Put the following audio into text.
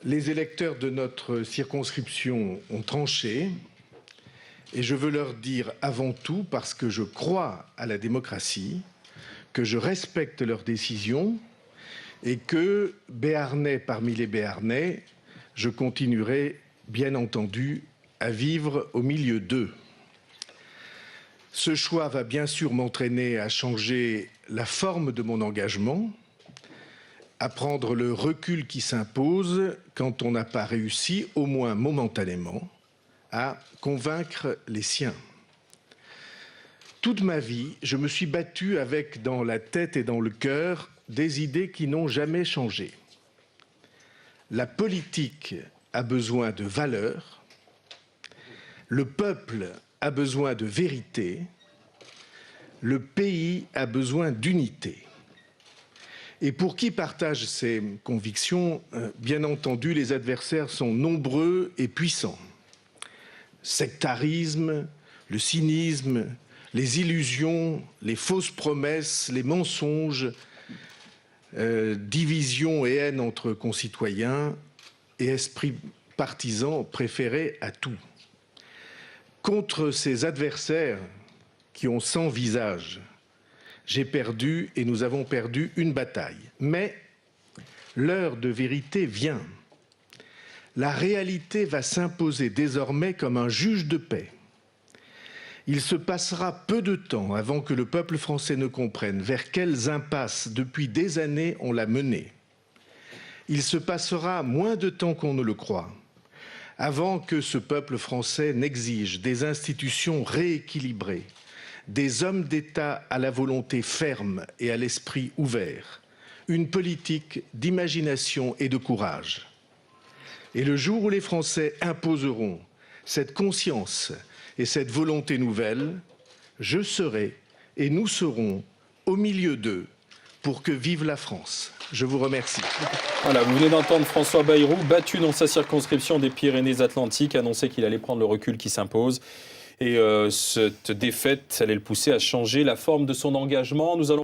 Les électeurs de notre circonscription ont tranché et je veux leur dire avant tout, parce que je crois à la démocratie, que je respecte leurs décisions et que, Béarnais parmi les Béarnais, je continuerai bien entendu à vivre au milieu d'eux. Ce choix va bien sûr m'entraîner à changer la forme de mon engagement, à prendre le recul qui s'impose quand on n'a pas réussi, au moins momentanément, à convaincre les siens. Toute ma vie, je me suis battu avec dans la tête et dans le cœur des idées qui n'ont jamais changé. La politique a besoin de valeurs, le peuple a besoin de vérité, le pays a besoin d'unité. Et pour qui partage ces convictions, bien entendu, les adversaires sont nombreux et puissants. Sectarisme, le cynisme, les illusions, les fausses promesses, les mensonges, division et haine entre concitoyens et esprit partisan préféré à tout. Contre ces adversaires qui ont 100 visages, j'ai perdu et nous avons perdu une bataille. Mais l'heure de vérité vient. La réalité va s'imposer désormais comme un juge de paix. Il se passera peu de temps avant que le peuple français ne comprenne vers quelles impasses depuis des années on l'a mené. Il se passera moins de temps qu'on ne le croit avant que ce peuple français n'exige des institutions rééquilibrées, des hommes d'État à la volonté ferme et à l'esprit ouvert, une politique d'imagination et de courage. Et le jour où les Français imposeront cette conscience et cette volonté nouvelle, je serai et nous serons au milieu d'eux pour que vive la France. Je vous remercie. Voilà, vous venez d'entendre François Bayrou, battu dans sa circonscription des Pyrénées-Atlantiques, annoncer qu'il allait prendre le recul qui s'impose. Et cette défaite allait le pousser à changer la forme de son engagement. Nous allons